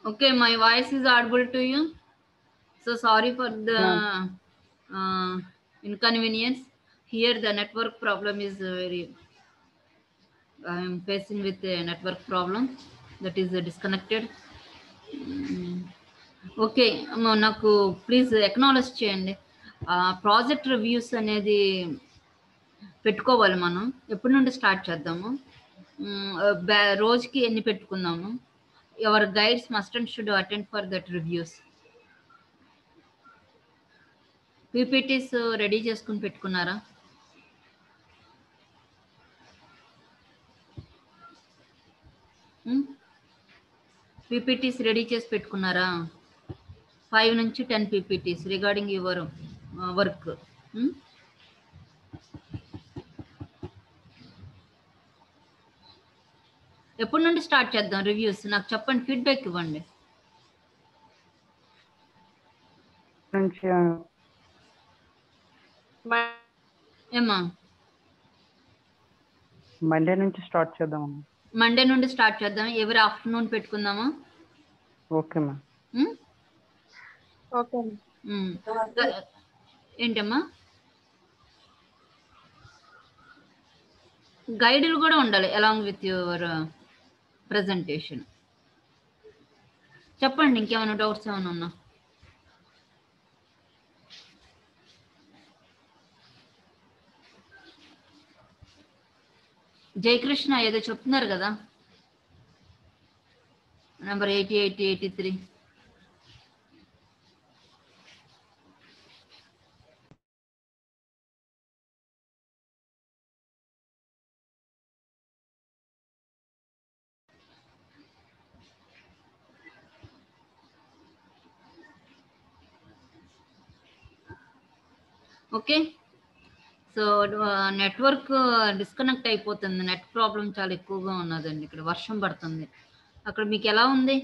Okay, my voice is audible to you. So sorry for the inconvenience. Here the network problem is very. I am facing with a network problem that is disconnected. Okay నాకు please acknowledge చేయండి. Project reviews అనేది పెట్టుకోవాలి. మనం ఎప్పటి నుండి start చేద్దాము? రోజుకి ఎన్ని పెట్టుకుందాము? Your guides must and should attend for that reviews. PPTs ready చేసుకుని పెట్టుకున్నారా? పీపీటీస్ రెడీ చేసి పెట్టుకున్నారా? 5 నుంచి 10 పీపీటీస్ రిగార్డింగ్ యువర్ వర్క్. ఎప్పటి నుండి స్టార్ట్ చేద్దాం రివ్యూస్? నాకు చెప్పండి, ఫీడ్బ్యాక్ ఇవ్వండి. ఏమా మండే నుంచి స్టార్ట్ చేద్దాం. మండే నుండి స్టార్ట్ చేద్దాం. ఎవరి ఆఫ్టర్నూన్ పెట్టుకుందామా? ఓకే మా. ఏంటమ్మా? గైడ్లు కూడా ఉండాలి అలాంగ్ విత్ యువర్ ప్రజెంటేషన్. చెప్పండి, ఇంకేమైనా డౌట్స్ ఏమైనా ఉన్నా? జయకృష్ణ ఏదో చెప్తున్నారు కదా, number 88, 83. Okay, so network disconnect అయిపోతుంది. నెట్ ప్రాబ్లం చాలా ఎక్కువగా ఉన్నదండి. ఇక్కడ వర్షం పడుతుంది. అక్కడ మీకు ఎలా ఉంది?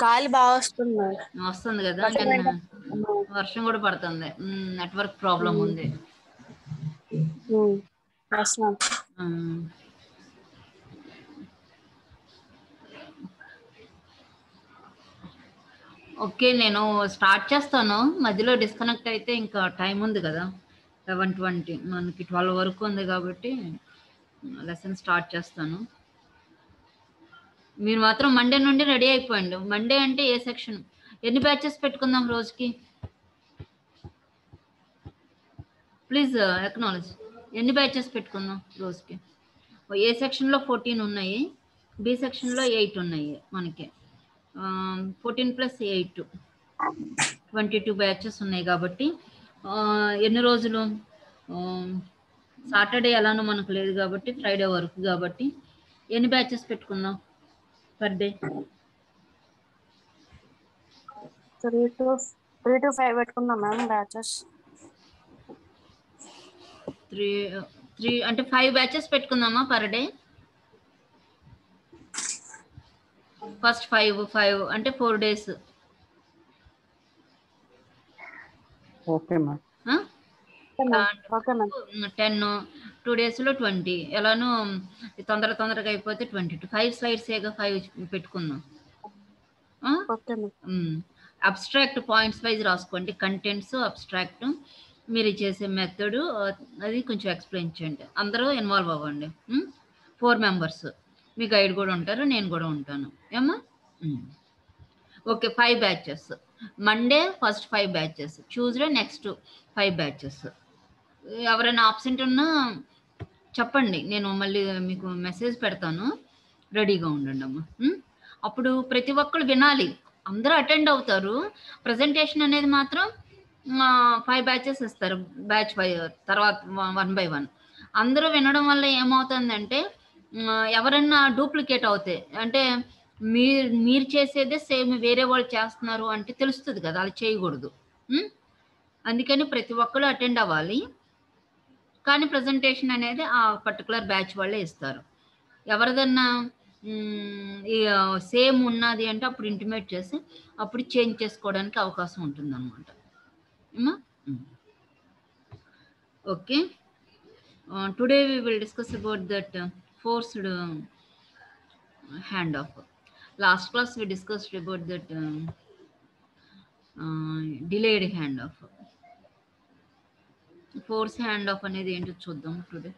గాలి బాగా వస్తుంది. వస్తుంది కదా, వర్షం కూడా పడుతుంది. నెట్వర్క్ ప్రాబ్లం ఉంది. ఓకే, నేను స్టార్ట్ చేస్తాను. మధ్యలో డిస్కనెక్ట్ అయితే ఇంకా టైం ఉంది కదా, 11:20, మనకి 12 వరకు ఉంది కాబట్టి లెసన్ స్టార్ట్ చేస్తాను. మీరు మాత్రం మండే నుండి రెడీ అయిపోయింది. మండే అంటే ఏ సెక్షన్, ఎన్ని బ్యాచెస్ పెట్టుకుందాం రోజుకి? Please acknowledge. ఎన్ని బ్యాచెస్ పెట్టుకుందాం రోజుకి? ఏ సెక్షన్లో 14 ఉన్నాయి, బి సెక్షన్లో 8 ఉన్నాయి. మనకి 14 + 8 22 బ్యాచెస్ ఉన్నాయి కాబట్టి ఎన్ని రోజులు? సాటర్డే ఎలానో మనకు లేదు కాబట్టి ఫ్రైడే వర్క్ కాబట్టి ఎన్ని బ్యాచెస్ పెట్టుకుందాం పర్ డే? 3 to 5 పెట్టుకుందాం మ్యామ్ బ్యాచెస్. 3 అంటే 5 బ్యాచెస్ పెట్టుకుందామా పర్ డే? ఫస్ట్ 5 అంటే 4 days. ఓకే మా. 10 2 daysలో 20. ఎలానో తొందరగా అయిపోతే 22. 5 slides ఏగా 5 పెట్టుకుందాం. అబ్స్ట్రాక్ట్ పాయింట్స్ వైజ్ రాసుకోండి. కంటెంట్స్, అబ్స్ట్రాక్ట్, మీరు చేసే మెథడ్ అది కొంచెం ఎక్స్ప్లెయిన్ చేయండి. అందరూ ఇన్వాల్వ్ అవ్వండి. 4 members, మీ గైడ్ కూడా ఉంటారు, నేను కూడా ఉంటాను. ఏమ్మా? Okay, 5 batches. Monday first 5 batches, Tuesday next 5 batches. ఎవరైనా ఆబ్సెంట్ ఉన్నా చెప్పండి, నేను మళ్ళీ మీకు మెసేజ్ పెడతాను. రెడీగా ఉండండి అమ్మా. అప్పుడు ప్రతి ఒక్కరు వినాలి, అందరూ అటెండ్ అవుతారు. ప్రజెంటేషన్ అనేది మాత్రం 5 బ్యాచెస్ ఇస్తారు. బ్యాచ్ 5 తర్వాత 1 by 1 అందరూ వినడం వల్ల ఏమవుతుందంటే ఎవరన్నా డూప్లికేట్ అవుతాయి. అంటే మీరు చేసేదే సేమ్ వేరే వాళ్ళు చేస్తున్నారు అంటే తెలుస్తుంది కదా, అలా చేయకూడదు. అందుకని ప్రతి ఒక్కరు అటెండ్ అవ్వాలి. కానీ ప్రజెంటేషన్ అనేది ఆ పర్టికులర్ బ్యాచ్ వాళ్ళే ఇస్తారు. ఎవరిదన్నా సేమ్ ఉన్నది అంటే అప్పుడు ఇంటిమేట్ చేసి అప్పుడు చేంజ్ చేసుకోవడానికి అవకాశం ఉంటుంది అన్నమాట. Okay, today we will discuss about that forced handoff. Last class we discussed about that delayed handoff. Force handoff అనేది ఏంటో చూద్దాం today.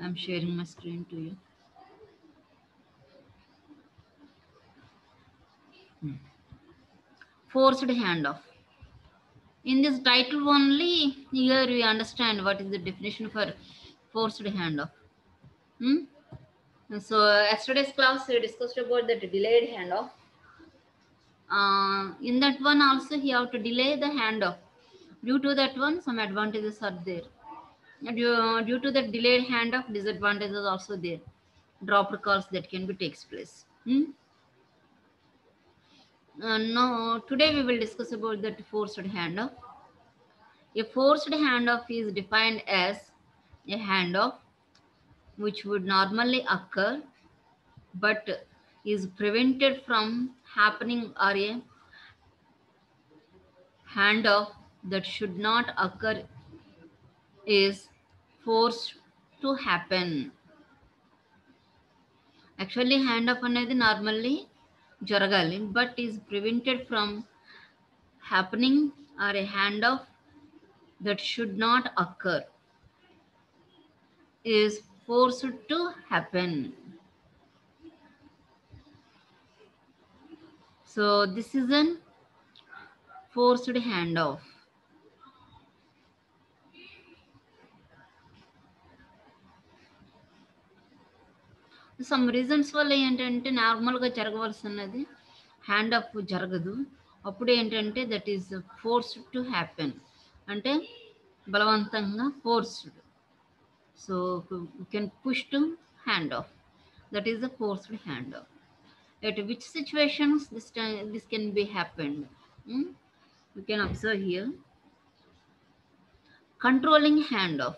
I'm sharing my screen to you. Forced handoff. In this title only, here we understand what is the definition for forced handoff. So yesterday's class we discussed about the delayed handoff. In that one also you have to delay the handoff. Due to that one, some advantages are there. Due to the delayed handoff, disadvantages also there. Dropped calls that can be takes place. Now today we will discuss about that forced handoff. A forced handoff is defined as a handoff which would normally occur but is prevented from happening, or a handoff that should not occur is forced to happen. Actually handoff అనేది normally జరగాలి but is prevented from happening, or a handoff that should not occur is forced to happen. So this is an forced handoff. Some reasons వల్ల ఏంటంటే నార్మల్గా జరగవలసినది hand of జరగదు. అప్పుడు ఏంటంటే that is forced to happen, అంటే బలవంతంగా forced. So you can push to hand of, that is the forced hand of. At which situations this can be happened? You can observe here. Controlling handoff.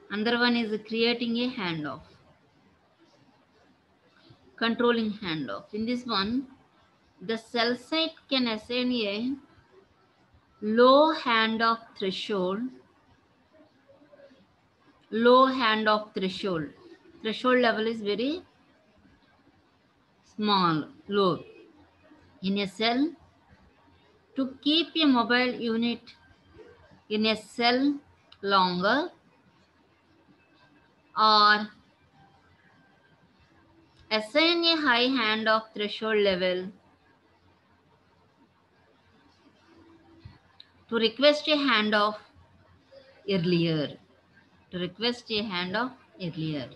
Another one is creating a handoff. Controlling handoff. In this one, the cell site can assign a low handoff threshold. Low handoff threshold. Threshold level is very small, low in a cell to keep a mobile unit in a cell longer, or assign a high handoff threshold level to request a handoff earlier. To request a handoff earlier.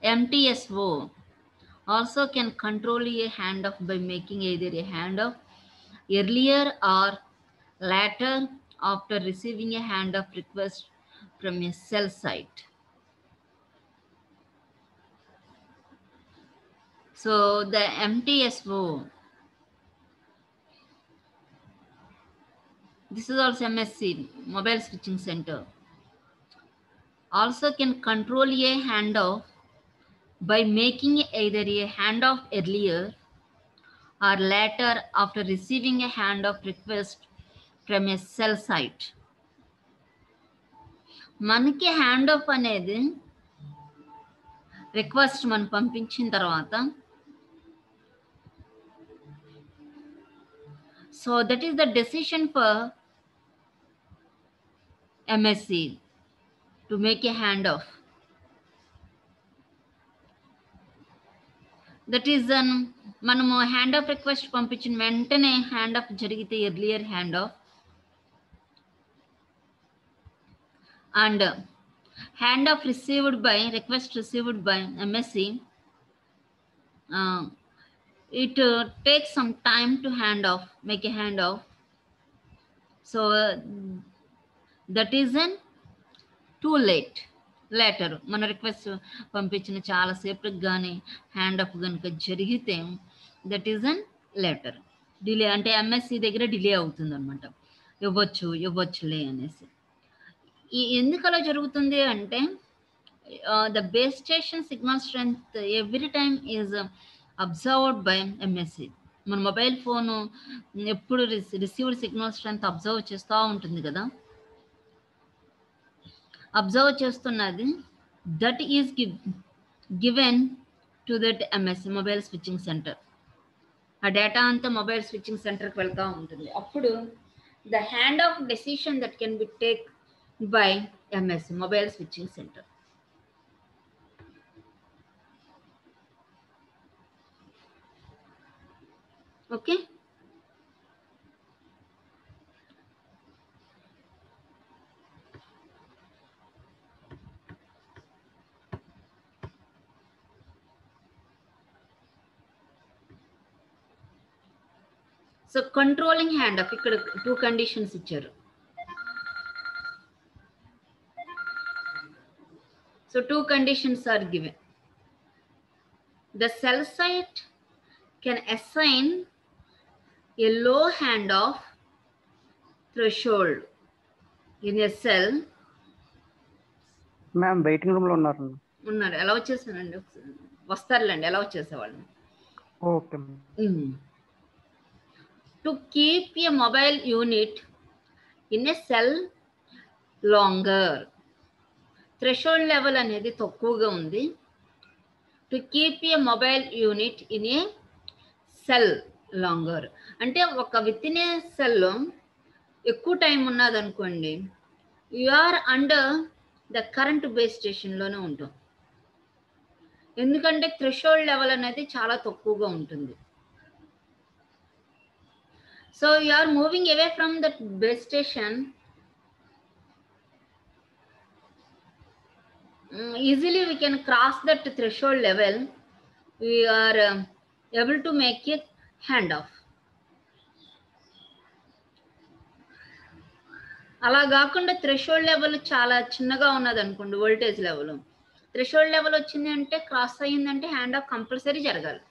MTSO also can control a handoff by making either a handoff earlier or later after receiving a handoff request from a cell site. So the MTSO, this is also MSC, Mobile Switching Center, also can control a handoff by making either a handoff earlier or later after receiving a handoff request from a cell site. మనకి hand off అనేది request మనం పంపించిన తర్వాత, so that is the decision for MSc to make a hand of. That is మనము hand of request పంపించిన వెంటనే hand of జరిగితే earlier hand of, and hand of received by request received by MSc, it takes some time to hand off, make a hand off. So that is an too late. Later మన request పంపించిన చాలా సేపటికి కానీ hand of కనుక జరిగితే that is an letter delay, అంటే MSc దగ్గర delay అవుతుంది అనమాట. ఇవ్వచ్చులే అనేసి. ఎందుకు అలా జరుగుతుంది అంటే the base station signal strength every time is observed by MSc. మన మొబైల్ ఫోను ఎప్పుడు రిసీవ్డ్ సిగ్నల్ స్ట్రెంగ్త్ అబ్జర్వ్ చేస్తూ ఉంటుంది కదా. అబ్జర్వ్ చేస్తున్నది that is given to that MS mobile switching centre. ఆ డేటా అంతా మొబైల్ స్విచ్చింగ్ సెంటర్కి వెళ్తూ ఉంటుంది. అప్పుడు the hand of decision that can be take by MS mobile switching centre. Okay, so controlling hand of ఇక్కడ 2 conditions ఇచ్చారు. So 2 conditions are given. The cell site can assign a low handoff threshold in a cell. Ma'am waiting room లో ఉన్నారు. ఎలా వచ్చేసానండి, వస్తారులేండి, ఎలా వచ్చేసేవాళ్ళని. Okay ma'am. To keep a mobile unit in a cell longer. Threshold level అనేది తక్కువగా ఉంది. To keep a mobile unit in a cell longer అంటే ఒక విత్ ఇన్ ఏ సెల్లో ఎక్కువ టైం ఉన్నదనుకోండి, you are under the current base స్టేషన్లోనే ఉంటాం. ఎందుకంటే థ్రెషోల్డ్ లెవెల్ అనేది చాలా తక్కువగా ఉంటుంది. So you are moving away from that base station, easily we can cross that threshold level. We are able to make a handoff. అలా కాకుండా threshold level చాలా చిన్నగా ఉన్నది అనుకోండి, వోల్టేజ్ లెవెల్ థ్రెషోల్డ్ లెవెల్ వచ్చింది అంటే, క్రాస్ అయ్యిందంటే హ్యాండ్ ఆఫ్ కంపల్సరీ జరగాలి.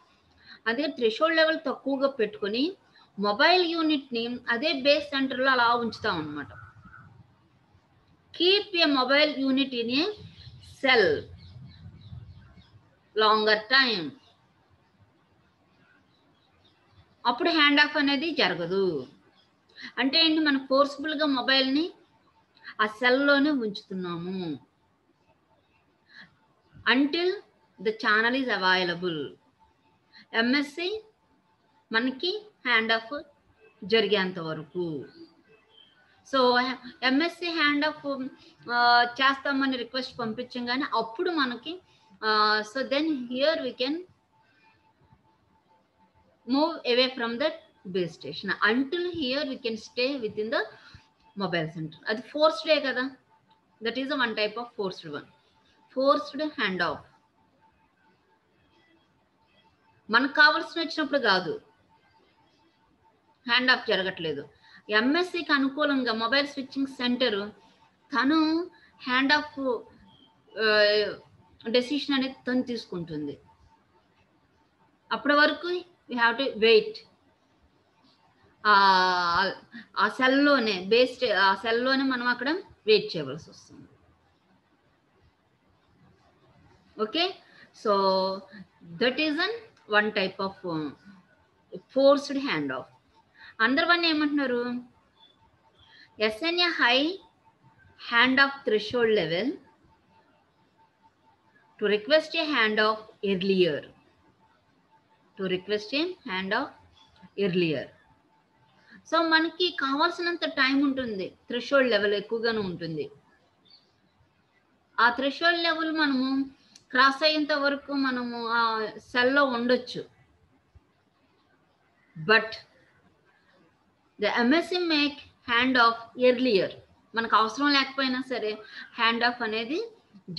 అందుకే థ్రెషోల్డ్ లెవెల్ తక్కువగా పెట్టుకొని మొబైల్ యూనిట్ని అదే బేస్ సెంటర్లో అలా ఉంచుతాం అన్నమాట. Keep a mobile unit in a cell longer time. అప్పుడు హ్యాండ్ ఆఫ్ అనేది జరగదు. అంటే ఏంటి, మనం ఫోర్స్ఫుల్గా మొబైల్ని ఆ సెల్లోనే ఉంచుతున్నాము. Until the channel is available. MSC మనకి హ్యాండ్ ఆఫ్ జరిగేంత వరకు. సో ఎంఎస్సి హ్యాండ్ ఆఫ్ చేస్తామని రిక్వెస్ట్ పంపించగానే అప్పుడు మనకి so then here we can move away from that base station. Until here we can stay within the mobile centre. అది ఫోర్స్డే కదా, that is one type of forced one. Forced hand of మనకు కావాల్సిన వచ్చినప్పుడు కాదు, hand of జరగట్లేదు. ఎంఎస్సికి అనుకూలంగా mobile switching centre తను హ్యాండ్ ఆఫ్ డెసిషన్ అనేది తను తీసుకుంటుంది. అప్పటి వరకు యూ హ్యావ్ టు వెయిట్. ఆ సెల్లోనే ఆ సెల్లోనే మనం అక్కడ వెయిట్ చేయవలసి వస్తుంది. Okay, so that is one type of forced hand off. అందరు వన్ ఏమంటున్నారు, SN a high hand off threshold level to request a hand off earlier. To request a hand off earlier. So మనకి కావాల్సినంత time ఉంటుంది, threshold level ఎక్కువగానే ఉంటుంది. ఆ threshold level మనము cross అయ్యేంత వరకు మనము ఆ సెల్లో ఉండొచ్చు. But the MSc make hand off earlier. మనకు అవసరం లేకపోయినా సరే హ్యాండ్ ఆఫ్ అనేది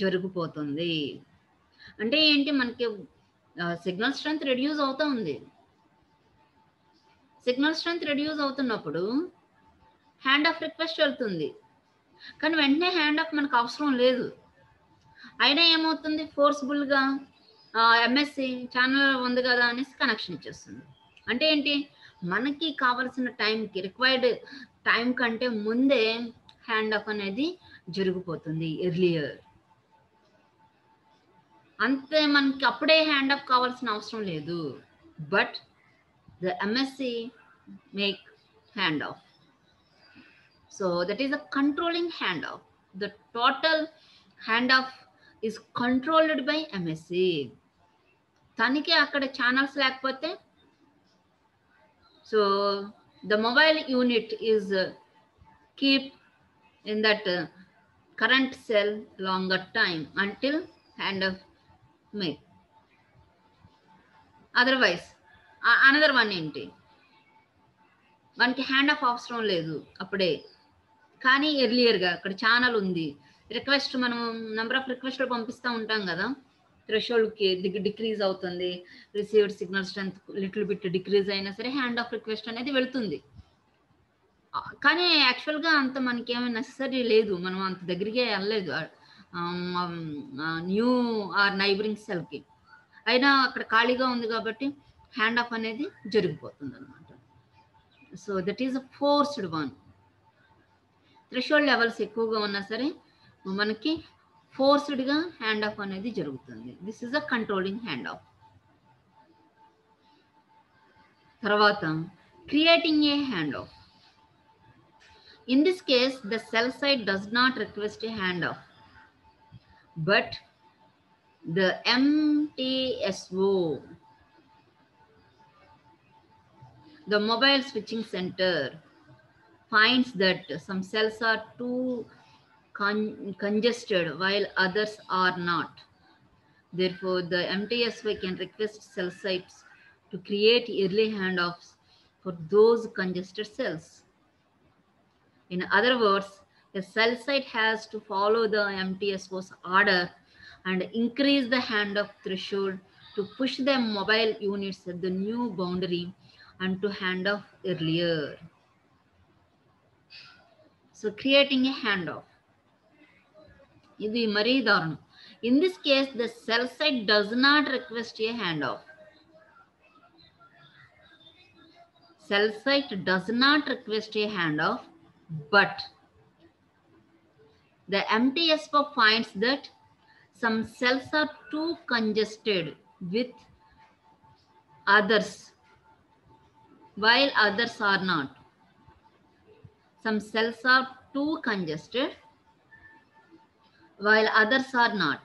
జరిగిపోతుంది. అంటే ఏంటి, మనకి సిగ్నల్ స్ట్రెంత్ రెడ్యూస్ అవుతూ ఉంది. సిగ్నల్ స్ట్రెంత్ రెడ్యూస్ అవుతున్నప్పుడు హ్యాండ్ ఆఫ్ రిక్వెస్ట్ వెళ్తుంది, కానీ వెంటనే హ్యాండ్ ఆఫ్ మనకు అవసరం లేదు. అయినా ఏమవుతుంది, ఫోర్స్ఫుల్గా ఎంఎస్సి ఛానల్ ఉంది కదా అనేసి కనెక్షన్ ఇచ్చేస్తుంది. అంటే ఏంటి, మనకి కావాల్సిన టైంకి రిక్వైర్డ్ టైం కంటే ముందే హ్యాండ్ ఆఫ్ అనేది జరిగిపోతుంది ఎర్లియర్. అంతే, మనకి అప్పుడే హ్యాండ్ ఆఫ్ కావాల్సిన అవసరం లేదు. But the MSc make hand of. So that is a controlling hand of. the total handoff is controlled by MSC. తనకి అక్కడ ఛానల్స్ లేకపోతే so the mobile unit is keep in that current cell longer time until handoff make. Otherwise another one ఏంటి, మనకి hand of అవసరం లేదు అప్పుడే, కానీ ఎర్లియర్గా అక్కడ ఛానల్ ఉంది, రిక్వెస్ట్ మనం నెంబర్ ఆఫ్ రిక్వెస్ట్లు పంపిస్తూ ఉంటాం కదా, థ్రెషోల్డ్కి డిక్రీజ్ అవుతుంది, received signal strength little bit decrease అయినా సరే హ్యాండ్ ఆఫ్ రిక్వెస్ట్ అనేది వెళుతుంది. కానీ యాక్చువల్గా అంత మనకి ఏమైనా నెసరీ లేదు, మనం అంత దగ్గరికే వెళ్ళలేదు న్యూ ఆర్ నైబరింగ్ సెల్కి, అయినా అక్కడ ఖాళీగా ఉంది కాబట్టి హ్యాండ్ ఆఫ్ అనేది జరిగిపోతుంది అనమాట. So that is a forced one. Threshold levels ఎక్కువగా ఉన్నా సరే మనకి ఫోర్స్డ్గా హ్యాండ్ ఆఫ్ అనేది జరుగుతుంది. This is a controlling hand off. తర్వాత creating a hand off. In this case, the cell site does not request a handoff, but the MTSO, the mobile switching center, finds that some cells are too congested while others are not. Therefore, the MTSO can request cell sites to create early handoffs for those congested cells. In other words, a cell site has to follow the MTSO's order and increase the handoff threshold to push the mobile units at the new boundary and to hand off earlier. So creating a handoff. ఇది మరీ దారుణం. In this case, the cell site does not request a handoff. Cell site does not request a handoff, but the MTSO finds that some cells are too congested with others while others are not. Some cells are too congested while others are not.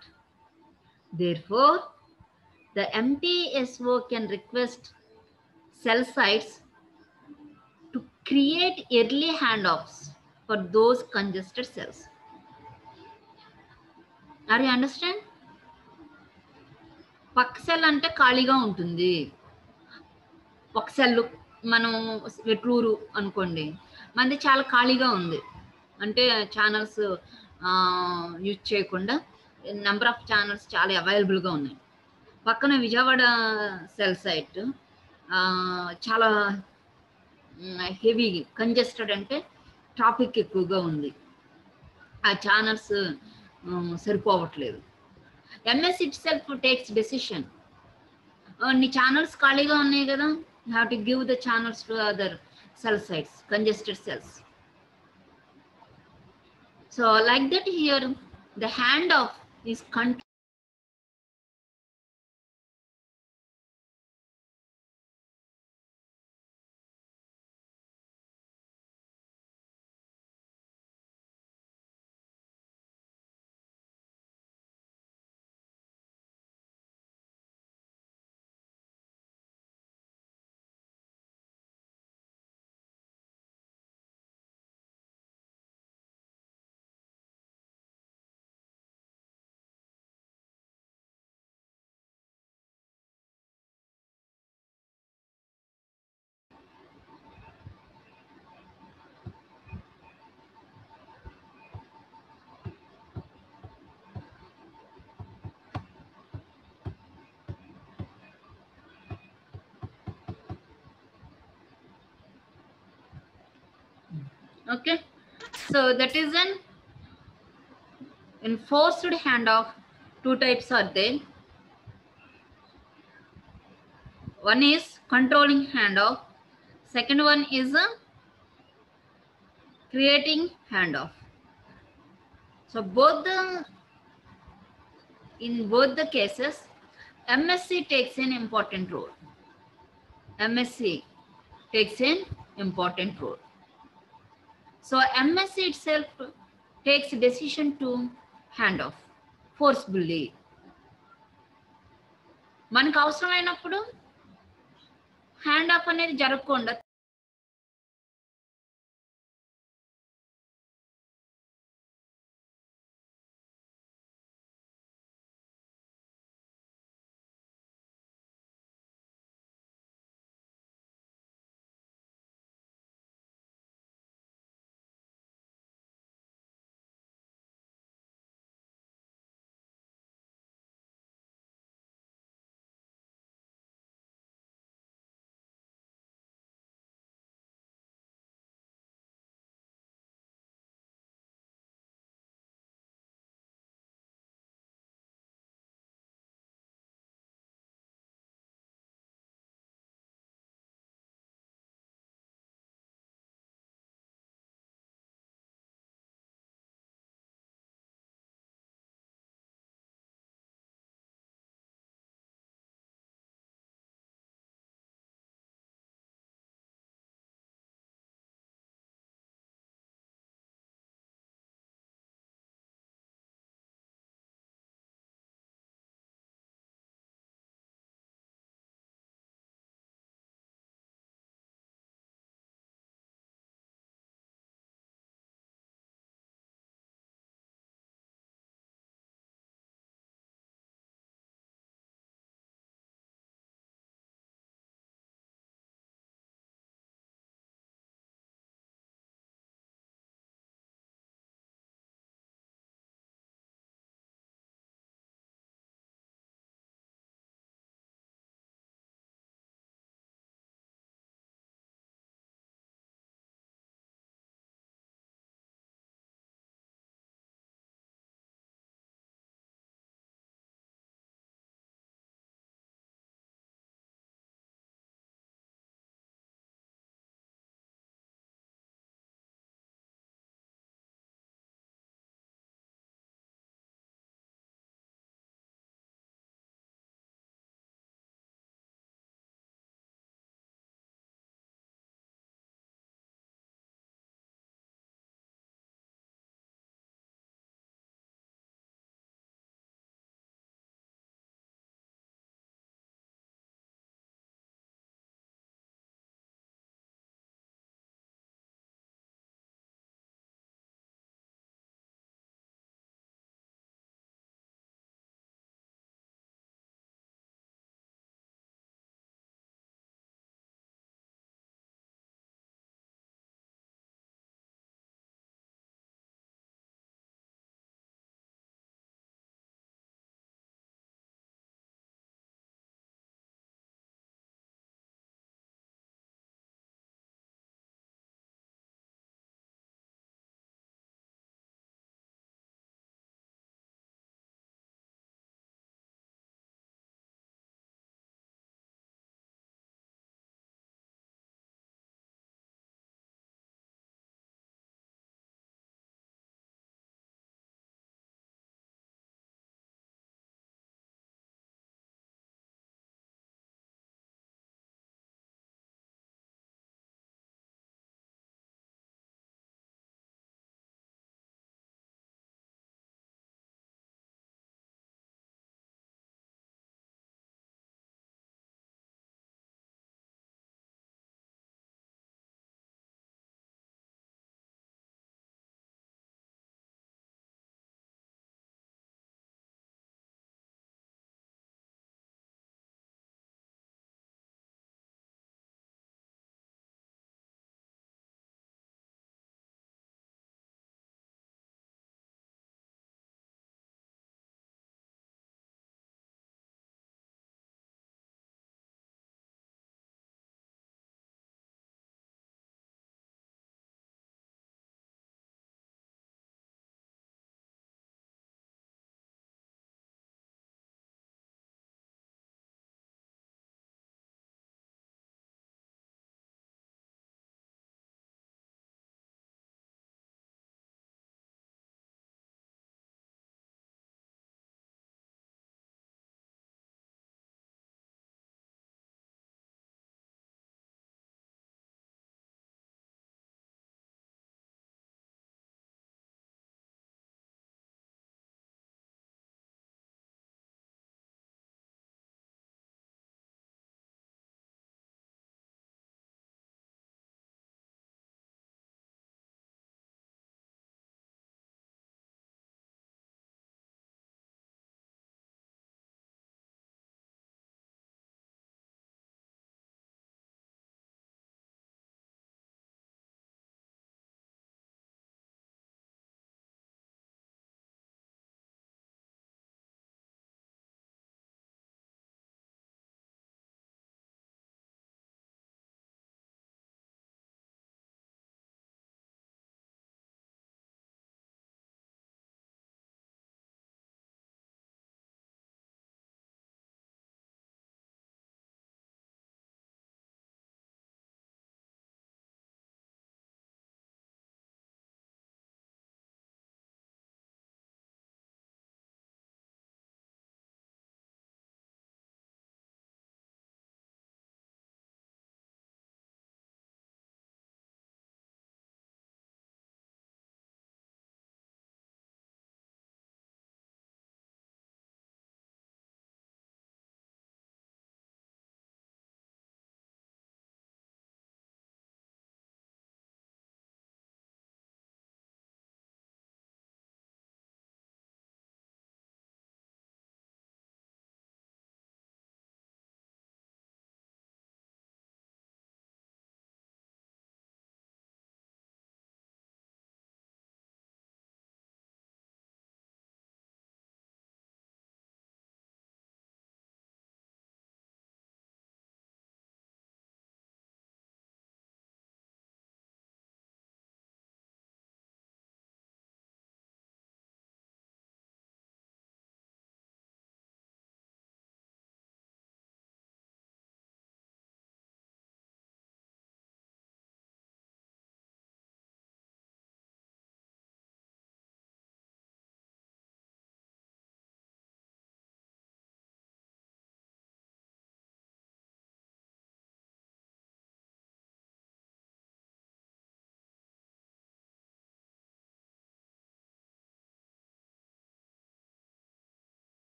Therefore, the MTSO can request cell sites to create early handoffs for those congested cells. Are you understand? పక్క cell అంటే ఖాళీగా ఉంటుంది. ఒక cell మనం వెట్లూరు అనుకోండి, మనది చాలా ఖాళీగా ఉంది అంటే ఛానల్స్ యూజ్ చేయకుండా నెంబర్ ఆఫ్ ఛానల్స్ చాలా అవైలబుల్గా ఉన్నాయి. పక్కన విజయవాడ సెల్ సైట్ చాలా హెవీ కంజెస్టెడ్ అంటే ట్రాఫిక్ ఎక్కువగా ఉంది, ఆ ఛానల్స్ సరిపోవట్లేదు. MS itself takes decision, నీ ఛానల్స్ ఖాళీగా ఉన్నాయి కదా, you have to give the channels to other cell sites, congested cells. So like that here the hand off is control. Okay, so that is an enforced handoff. Two types are there. One is controlling handoff, second one is a creating handoff. So in both the cases, MSC takes an important role. MSC takes an important role. So MSC itself takes decision to hand off forcefully. మనకు అవసరమైనప్పుడు hand off అనేది జరగకుండా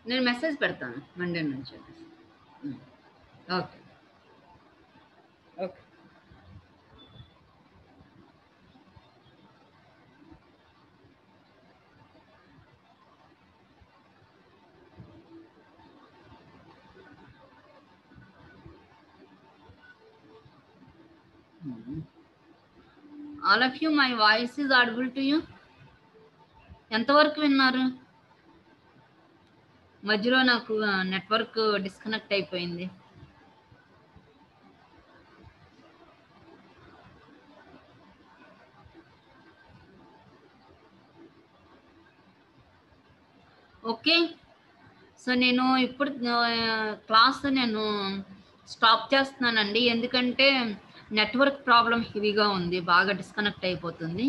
నేను message పెడతాను Monday నుంచి. Okay okay. All of you, my voice is audible to you? ఎంతవరకు విన్నారు? మధ్యలో నాకు నెట్వర్క్ డిస్కనెక్ట్ అయిపోయింది. ఓకే, సో నేను ఇప్పుడు క్లాస్ నేను స్టాప్ చేస్తున్నానండి, ఎందుకంటే నెట్వర్క్ ప్రాబ్లం హెవీగా ఉంది, బాగా డిస్కనెక్ట్ అయిపోతుంది.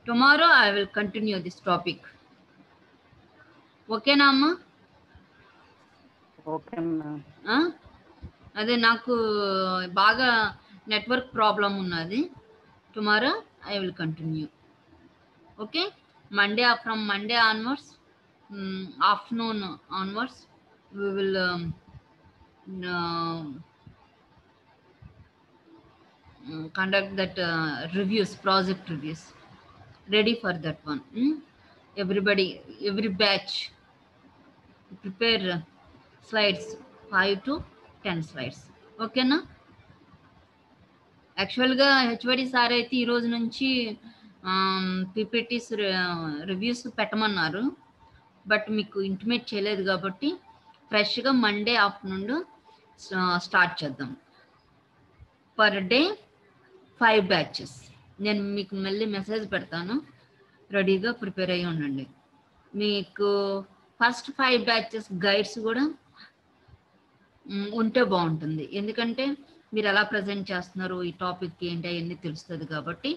Tomorrow I will continue this topic. ఓకేనా అమ్మా? Okay ma'am. అదే నాకు బాగా నెట్వర్క్ ప్రాబ్లం ఉన్నది. Tomorrow I will continue. Okay, Monday, from Monday onwards, afternoon onwards, we will conduct that reviews, project reviews. Ready for that one. Everybody, every batch prepare slides, 5 to 10 slides. Okay na? యాక్చువల్గా HOD sir అయితే ఈ రోజు నుంచి PPTs reviews పెట్టమన్నారు, but మీకు intimate చేయలేదు కాబట్టి ఫ్రెష్గా మండే ఆఫ్టర్నూన్ స్టార్ట్ చేద్దాం. Per day 5 batches. నేను మీకు మళ్ళీ మెసేజ్ పెడతాను, రెడీగా ప్రిపేర్ అయ్యి ఉండండి. మీకు ఫస్ట్ 5 బ్యాచెస్ గైడ్స్ కూడా ఉంటే బాగుంటుంది, ఎందుకంటే మీరు ఎలా ప్రజెంట్ చేస్తున్నారు, ఈ టాపిక్ ఏంటి అవన్నీ తెలుస్తుంది కాబట్టి